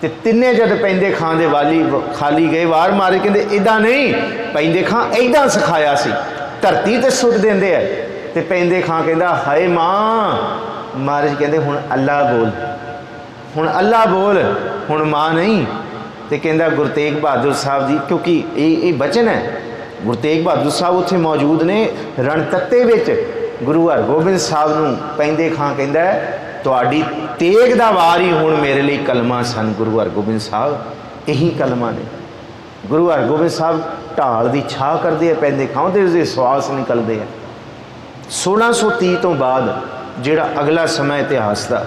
ते तिन्ने जद पैंदे खां दे वाली खाली गए वार मारे, कहते इदा नहीं, पैंदे खां इदा सिखाया सी, धरती ते सुट देंदे है। ते पैंदे खां कहता हाय मां, महाराज कहते हुण अल्लाह बोल, हुण अल्लाह बोल, हुण मां नहीं। तो कहता गुरु तेग बहादुर साहब जी, क्योंकि ये बचन है, गुरु तेग बहादुर साहब उत्थे मौजूद ने रणतत्ते विच। गुरु हरगोबिंद साहब नूं पैंदे खां कहता है तुहाडी तेग दा वार ही हुण मेरे लिए कलमा सन। गुरु हरगोबिंद साहब यही कलमा ने। गुरु हरगोबिंद साहब ढाल की छाह करते हैं, पैंदे खां ते उसदे सवास निकलते हैं। 1630 तो बाद जिहड़ा अगला समय इतिहास का,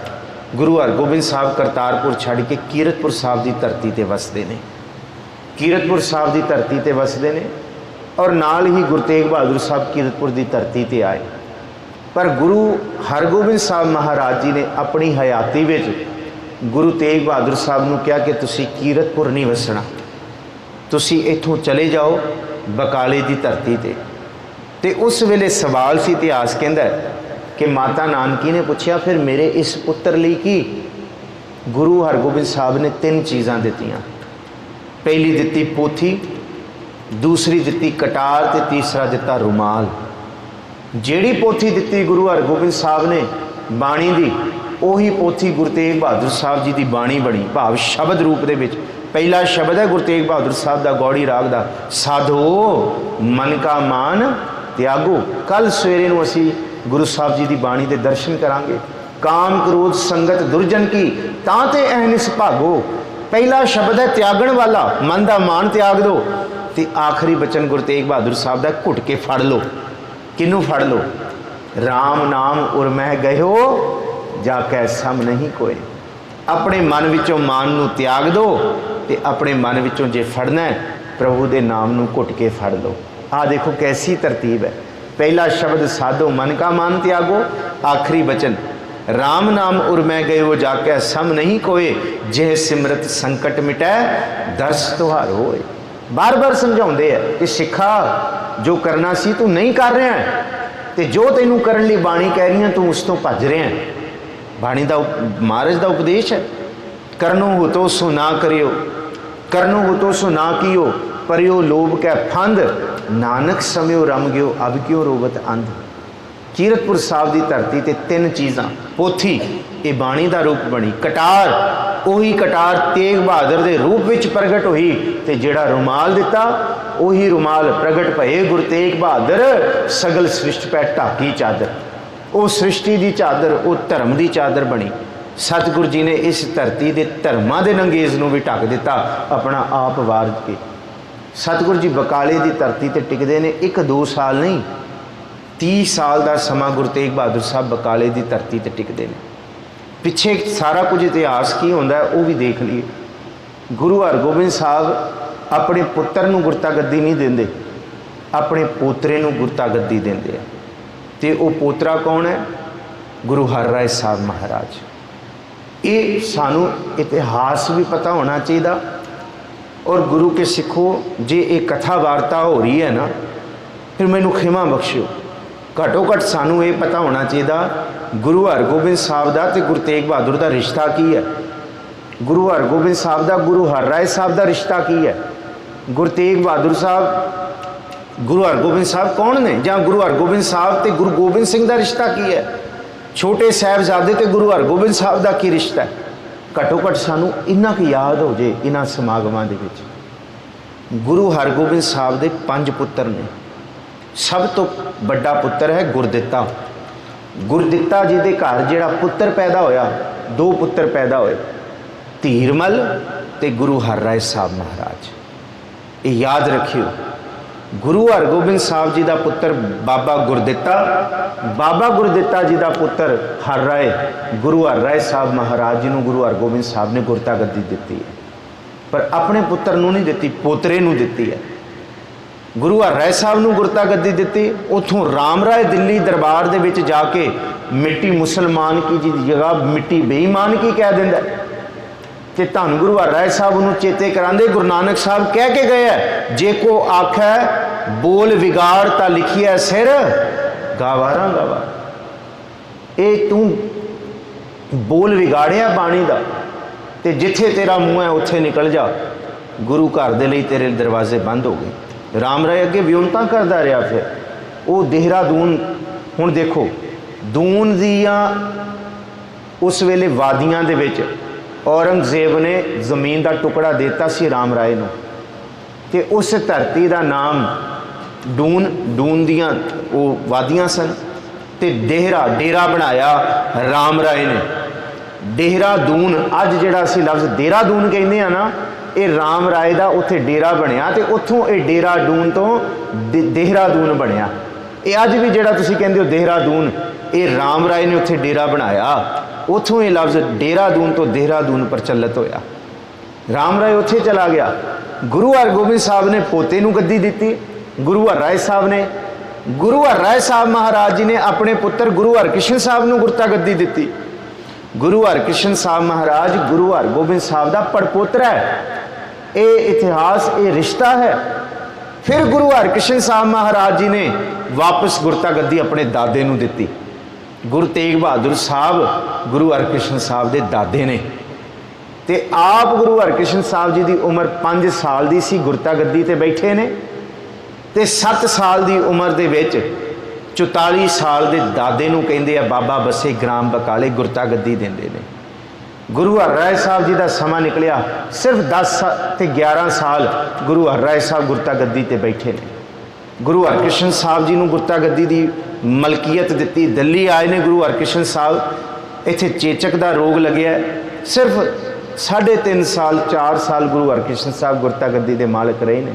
गुरु हरगोबिंद साहब करतारपुर छड़ के कीरतपुर साहब की धरती ते वसदे ने, कीरतपुर साहब की धरती ते वसदे ने, और नाल ही गुरु तेग बहादुर साहब कीरतपुर की धरती ते आए। पर गुरु हरगोबिंद साहब महाराज जी ने अपनी हयाती विच गुरु तेग बहादुर साहब नूं कहा कि तुसी कीरतपुर नहीं वसना, तुसी इत्थों चले जाओ बकाले की धरती ते उस वेले सवाल सी, इतिहास कहता है कि माता नानकी ने पूछा फिर मेरे इस पुत्र लिए की। गुरु हरगोबिंद साहब ने 3 चीज़ां दित्तियां। पहली दित्ती पोथी, दूसरी दित्ती कटार, ते तीसरा दिता रुमाल। जिहड़ी पोथी दित्ती गुरु हरगोबिंद साहब ने बाणी दी, उही पोथी गुरु तेग बहादुर साहब जी की बाणी बनी, भाव शब्द रूप दे विच पहला शब्द है गुरु तेग बहादुर साहब का गौड़ी राग का, साधो मन का मान त्यागो। कल सवेरे नूं असीं गुरु साहब जी की बाणी के दर्शन करांगे। काम क्रोध संगत दुर्जन की तां ते अहनिस भागो। पहला शब्द है त्यागण वाला, मन का मान त्याग दो। तो आखिरी बचन गुरु तेग बहादुर साहब का, घुट के फड़ लो। किनू फड़ लो? राम नाम उर्मह गयो जाकै सम नहीं कोई। अपने मन विचों मान नू त्याग दो ते अपने मन विचों जे फड़ना है प्रभु दे नाम नू घुट के फड़ लो। आ देखो कैसी तरतीब है। पहला शब्द साधो मन का मान त्यागो, आखिरी वचन राम नाम उर्मह गयो जाकै सम नहीं कोय, जेह सिमरत संकट मिटै दर्श तुहार होए। बार बार समझाते हैं कि सिखा जो करना सी तू नहीं कर रहा है, तो जो तेनू करन लई बाणी कह रही है तू उस तो भज रहा है। बाणी का महाराज का उपदेश है, करनो हो तो सो ना करियो, करनो हो तो सो ना कियो, परियो लोभ कै फंद, नानक समयो रम गयो अब क्यों रोवत अंध। कीरतपुर साहब की धरती ते तीन चीज़ां, पोथी ये बाणी का रूप बनी, कटार उही कटार तेग बहादुर के रूप विच प्रगट हुई, ते जिहड़ा रुमाल दिता उही रुमाल प्रगट भये गुरु तेग बहादुर सगल सृष्टि पै ढाकी चादर। वो सृष्टि की चादर, वो धर्म की चादर बनी। सतगुरु जी ने इस धरती के धर्मां के नंगेज नूं भी ढक दिता अपना आप वार के। सतगुरु जी बकाले की धरती ते टिकते ने 1-2 साल नहीं, 30 साल का समा गुरु तेग बहादुर साहब बकाले की धरती ते टिकते हैं। पिछे सारा कुछ इतिहास की होंदा है वो भी देख लीए। गुरु हरगोबिंद साहब अपने पुत्र नूं गुरता गद्दी नहीं देंदे, अपने पोतरे नूं गुरता गद्दी देंदे आ। ते वो पोतरा कौन है? गुरु हर राय साहब महाराज। ये सानू इतिहास भी पता होना चाहिए। और गुरु के सिखो जे एक कथा वार्ता हो रही है ना, फिर मैनू खिमा बख्शियो, घटो घट सानू ये पता होना चाहिए गुरु हरगोबिंद साहब का तो गुरु तेग बहादुर का रिश्ता की है। गुरु हरगोबिंद साहब का गुरु हर राय साहब का रिश्ता की है। गुरु तेग बहादुर साहब गुरु हरगोबिंद साहब कौन ने, ਜਾਂ गुरु हरगोबिंद साहब तो गुरु गोबिंद सिंह का रिश्ता की है। छोटे साहिबजादे तो गुरु हरगोबिंद साहब का की रिश्ता है। घटो घट सानू इन्ना की याद हो जाए इन्हां समागमां दे विच। गुरु हरगोबिंद साहब के 5 पुत्र ने। सब तो बड़ा पुत्र है गुरदित्ता। गुरदित्ता जी के घर जिहड़ा पुत्र पैदा होया, 2 पुत्र पैदा होए, धीरमल ते गुरु हर राय साहब महाराज। ये याद रखियो, गुरु हरगोबिंद साहब जी का पुत्र बाबा गुरदित्ता, बाबा गुरदित्ता जी का पुत्र हर राय, गुरु हर राय साहब महाराज जी को गुरु हरगोबिंद साहब ने गुरता गद्दी दी है, पर अपने पुत्र नूं नहीं दी, पोतरे नूं दी है। गुरु हर राय साहब नूं गुरता गद्दी दी। उतों राम राय दिल्ली दरबार दे विच जाके मिट्टी मुसलमान की जी जगह मिट्टी बेईमान की कह दिंदा कि धन गुरु हर राय साहब उन्होंने चेते करांदे। गुरु नानक साहब कह के गए है, जे को आखै बोल विगाड़ ता लिखिया सिर गावारा गावा। ये तू बोल विगाड़िया बाणी का, ते जिथे तेरा मुँह है उत्थे निकल जा। गुरु घर दे लई तेरे दरवाजे बंद हो गए। राम राय अगे विउनता करता रहा। फिर वो देहरादून, हुण देखो दून दियाँ उस वेले वादियां दे विच औरंगजेब ने जमीन का टुकड़ा देता सी राम राय नूं, ते उस धरती का नाम डून, डून दियाँ वो वादियां सन, ते देहरा डेरा बनाया राम राय ने। देहरादून अज जिहड़ा असीं लफ्ज़ देहरादून कहते हैं ना, ये राम राय का उत्थे डेरा बनया, ते उत्थों ये देहरादून तो देहरादून बनया। ये अज भी जिहड़ा तुसीं कहंदे हो देहरादून, ये राम राय ने उत्थे डेरा बनाया। उतों ये लफ्ज़ देहरादून तो देहरादून प्रचलित होया। राम राय उत्थे चला गया। गुरु हरगोबिंद साहब ने पोते नूं गद्दी दी। गुरु हर राय साहब ने, गुरु हर राय साहब महाराज जी ने अपने पुत्र गुरु हरकृष्ण साहब नूं गुरता गद्दी दी। गुरु हरकृष्ण साहब महाराज गुरु हरगोबिंद साहब का पड़पोतरा है। ये इतिहास, ये रिश्ता है। फिर गुरु हरकृष्ण साहब महाराज जी ने वापस गुरता गद्दी अपने दादे नूं दित्ती। गुरु तेग बहादुर साहब गुरु हरकृष्ण साहब के दादे ने, ते आप गुरु हरकृष्ण साहब जी की उम्र 5 साल की सी, गुरता गद्दी ते बैठे ने, ते 7 साल की उम्र दे विच 44 साल के दादे नूं कहंदे आ बाबा बसे ग्राम बकाले गुरता गद्दी देंदे ने। गुरु हरराय साहब जी का समा निकलिया, सिर्फ 10 ते 11 साल गुरु हरराय साहब गुरता गद्दी ते बैठे ने। गुरु हरकृष्ण साहब जी को गुरता गद्दी की मलकीयत दी, दिल्ली आए ने गुरु हरकृष्ण साहब, इत्थे चेचक का रोग लग्या, सिर्फ 3.5 साल 4 साल गुरु हरकृष्ण साहब गुरता गद्दी के मालिक रहे ने।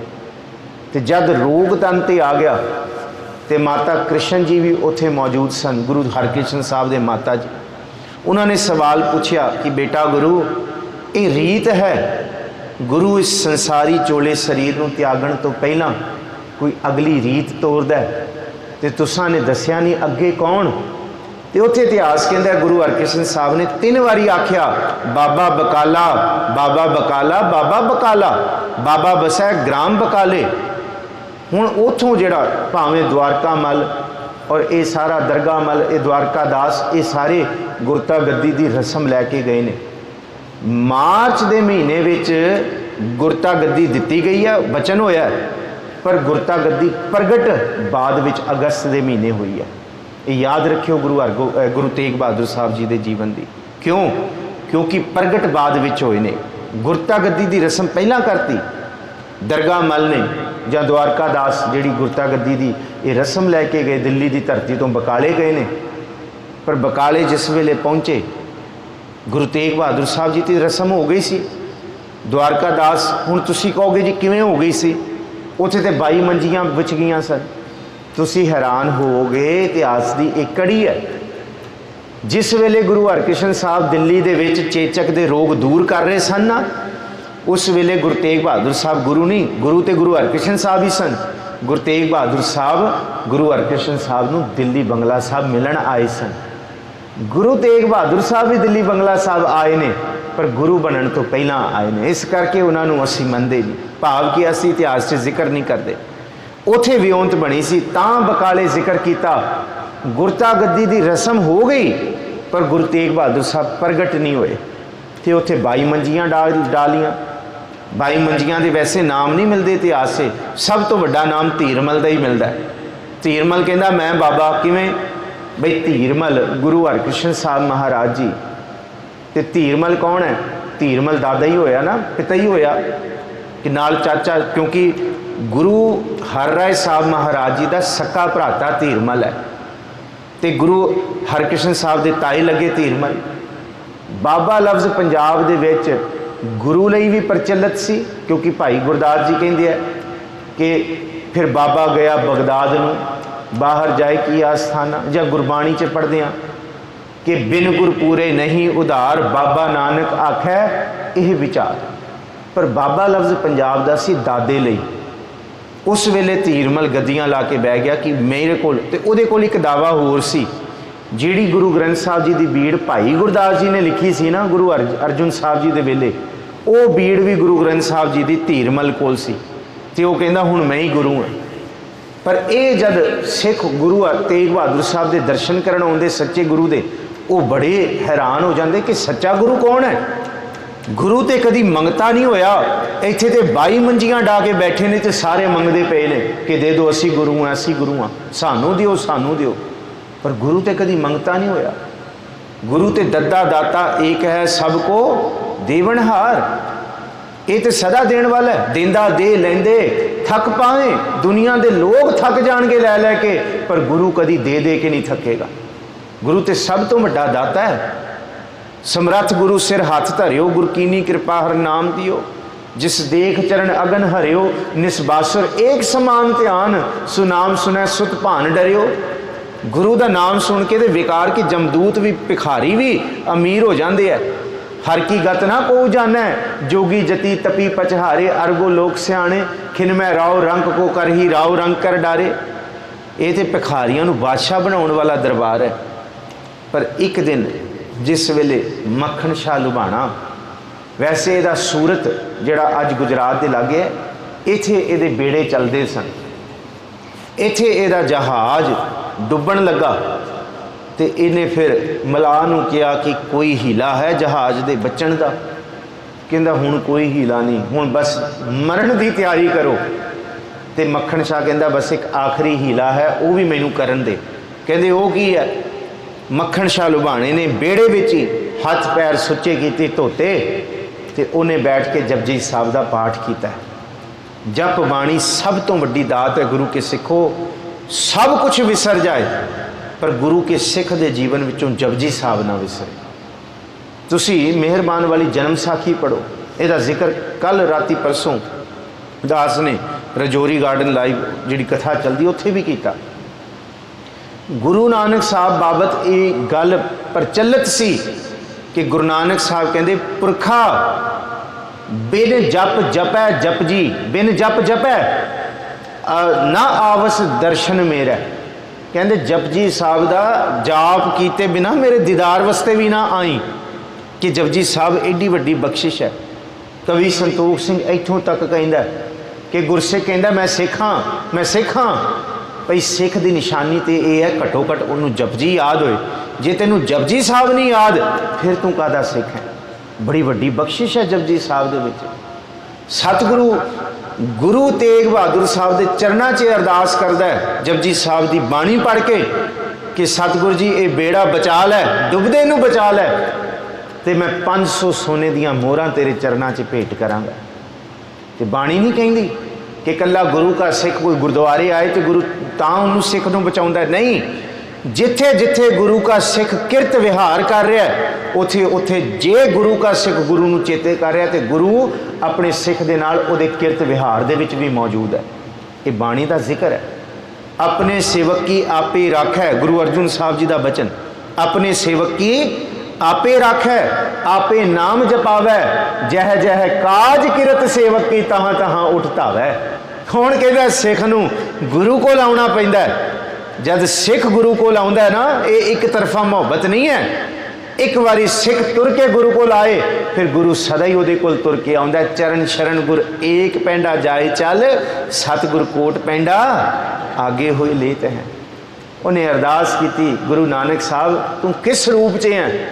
तो जब रोग तन ते आ गया तो माता कृष्ण जी भी उत्थे मौजूद सन, गुरु हरकृष्ण साहब के माता जी। उन्होंने सवाल पूछा कि बेटा गुरु, ये रीत है गुरु इस संसारी चोले शरीर को त्यागण तो पहला कोई अगली रीत तोड़दा है, तो तुसां ने दसिया नहीं अगे कौन? तो उत्थे इतिहास कहता है गुरु हरकृष्ण साहब ने 3 बारी आख्या बाबा बकाला, बाबा बकाला, बाबा बकाला। बाबा बसा ग्राम बकाले। हुण उथों जिहड़ा भावें द्वारका मल और ये सारा दरगाह मल, ये द्वारका दास, ये सारे गुरता गद्दी की रस्म लैके गए ने। मार्च के महीने विच गुरता गद्दी दिती गई है, बचन होया, पर गुरता गद्दी प्रगट बाद विच अगस्त के महीने हुई है। ये याद रखियो गुरु तेग बहादुर साहब जी के जीवन की। क्यों? क्योंकि प्रगट बाद विच होए ने। गुरता गद्दी की रस्म पहला करती दरगाह मल ने या द्वारका दास जिहड़ी गुरता गद्दी की ये रस्म लैके गए, दिल्ली की धरती तो बकाले गए ने। पर बकाले जिस वेले पहुँचे गुरु तेग बहादुर साहब जी की रस्म हो गई सी। द्वारका दास हुण तुसीं कहोगे जी किवें हो गई सी? उत्थे ते 22 मंजियां बच गईयां सन। तुसीं हैरान होवोगे, इतिहास की एक कड़ी है। जिस वेले गुरु हरकृष्ण साहब दिल्ली दे विच चेचक दे रोग दूर कर रहे सन ना, उस वेले गुरु तेग बहादुर साहब गुरु नहीं, गुरु तो गुरु हरकृष्ण साहब ही सन। गुरु तेग बहादुर साहब गुरु हरकृष्ण साहब नूं दिल्ली बंगला साहब मिलन आए सन। गुरु तेग बहादुर साहब भी दिल्ली बंगला साहब आए ने, पर गुरु बनने तो पहला आए ने। इस करके उन्होंने असीं मनदे नहीं, भाव कि असीं इतिहास से जिक्र नहीं करते। उत्थे विओंत बनी सी तां बकाले जिक्र किया। गुरता गद्दी की रस्म हो गई पर गुरु तेग बहादुर साहब प्रगट नहीं होए। तो उत्थे 22 मंजियां डालियां। 22 मंजियां के वैसे नाम नहीं मिलते इतिहास से। सब तो वड्डा नाम धीरमल का ही मिलता है। धीरमल कहता मैं बाबा किवें? बई धीरमल गुरु हरकृष्ण साहब महाराज जी। तो धीरमल कौन है? धीरमल दादा ही होया ना, पिता ही होया कि नाल चाचा, क्योंकि गुरु हरराय साहब महाराज जी का सक्का भराता धीरमल है। तो गुरु हरकृष्ण साहब के ताए लगे धीरमल। बाबा लफ्ज़ पंजाब दे विच गुरु लई भी प्रचलित सी, क्योंकि भाई गुरदास जी कहते हैं कि फिर बाबा गया बगदाद नूं, बाहर जाए की आस्थाना, या गुरबाणी च पढ़ते हैं कि बिन गुर पूरे नहीं उधार, बाबा नानक आखै यह विचार। पर बाबा लफ्ज़ पंजाब दा सी दादे लई। उस वेले धीरमल गद्दियां ला के बह गया कि मेरे कोल, ते उहदे कोल एक दावा होर सी जिहड़ी गुरु ग्रंथ साहब जी की बीड़ भाई गुरदास जी ने लिखी सी ना गुरु अर्जुन साहब जी के वेले, वो बीड़ भी गुरु ग्रंथ साहब जी की धीरमल कोल सी। तो वह कहता हुण मैं ही गुरु हाँ। पर यह जब सिख गुरु तेग बहादुर साहब के दर्शन करन आउंदे सच्चे गुरु दे, वो बड़े हैरान हो जाते कि सच्चा गुरु कौन है। गुरु तो कभी मंगता नहीं होया, इत्थे तो 22 मंजियां डा के बैठे ने तो सारे मंगते पे ने कि दे दो असी गुरु हाँ, असी गुरु हाँ, सानू दिओ सानू दिओ। पर गुरु तो कभी मंगता नहीं होया। गुरु तो दद्दा दाता एक है सबको देवनहार। ये तो सदा देने वाला है, देंदा दे लेंदे थक पावे। दुनिया के लोग थक जाएंगे लै लैके, पर गुरु कभी दे दे के नहीं थकेगा। गुरु तो सब तो वड्डा दाता है। समर्थ गुरु सिर हाथ धरियो, गुरु कीनी कृपा हर नाम दियो। जिस देख चरण अगन हरियो, निस्बासुर एक समान ध्यान, सुनाम सुनै सुत भान डरियो। गुरु का नाम सुन के तो विकार के जमदूत भी भिखारी भी अमीर हो जाते हैं। हर की गत ना को जाना है, जोगी जति तपी पचहारे, अरगो लोक सियाणे, खिनमै राव रंग को कर ही राव रंग कर डारे। ये तो भिखारियों को बादशाह बनाने वाला दरबार है। पर एक दिन जिस वेले मक्खन शाह लुभाणा, वैसे इहदा सूरत जिहड़ा अज गुजरात के लागे है, इत्थे इहदे बेड़े चलते सन। इत्थे इहदा जहाज डुब्बन लगा तो इन्हें फिर मलाह नूं कहा कि कोई हीला है जहाज के बचण का। कहंदा हुण कोई हीला नहीं, हुण बस मरण की तैयारी करो। तो मक्खन शाह कहंदा बस एक आखिरी हीला है, वो भी मैनू करन दे। कहंदे वो की है? मक्खन शाह लुभाणे ने बेड़े विच ही हथ पैर सुच्चे कीते धोते ते उन्हें बैठ के जपजी साहब का पाठ किया। जप बाणी सब तो वड्डी दात है गुरु के सिखो। सब कुछ विसर जाए पर गुरु के सिख के जीवन विचों जपजी साहब ना विसरे। तुसी मेहरबान वाली जन्म साखी पढ़ो, इसका जिक्र कल राती परसों दास ने रजौरी गार्डन लाइव जी कथा चलती उत्थे भी किया। गुरु नानक साहब बाबत ये गल प्रचलित सी कि गुरु नानक साहब कहते पुरखा बिन जप जपै जप जी, बिन जप जपै ना आवस दर्शन मेरा। कहते जपजी साहब का जाप कीते बिना मेरे दीदार वास्ते भी ना आई। कि जपजी साहब एडी वड्डी बख्शिश है। कवि संतोख सिंह इत्थों तक कहता कि गुरसिख कहता मैं सिख हाँ, मैं सिख हाँ। भाई सिख की निशानी तो यह है घट्टो घट्ट उन्होंने जपजी याद होए। जे तेनों जपजी साहब नहीं याद फिर तू कादा सिख है। बड़ी वड्डी बख्शिश है जपजी साहब दे विच। सतगुरु गुरु तेग बहादुर साहब के चरणों च अरदास करता है जपजी साहब की बाणी पढ़ के कि सतगुरु जी ये बेड़ा बचा लै, डुबदे नूं बचा लै, तो मैं 500 सोने दियां मोहरां तेरे चरणों च भेंट करांगा। तो बाणी नहीं कहती कि कला गुरु का सिख कोई गुरुद्वारे आए तो गुरु तां उन्होंने सिख नूं बचाउंदा है। नहीं, जिथे जिथे गुरु का सिख किरत विहार कर रहा है उथे उथे जे गुरु का सिख गुरु नूं चेते कर रहा है तो गुरु अपने सिख दे नाल उहदे किरत विहार दे विच भी मौजूद है। ये बाणी का जिक्र है। अपने सेवक की आपे राखै, गुरु अर्जुन साहब जी का बचन, अपने सेवक की आपे राखै आपे नाम जपावै, जह जह काज किरत सेवक की तहां तहां उठ धावै। कौन कहता सिख नूं गुरु को आउणा पैंदा है। जब सिख गुरु को आउंदा है ना, ये एक तरफा मुहब्बत नहीं है। एक बारी सिख तुर के गुरु को आए फिर गुरु सदा ही उहदे कोल तुर के आउंदा है। चरण शरण गुर एक पैंडा जाए चल, सतगुर कोट पैंडा आगे होए लेत है। उन्हें अरदास की गुरु नानक साहब तू किस रूप च है।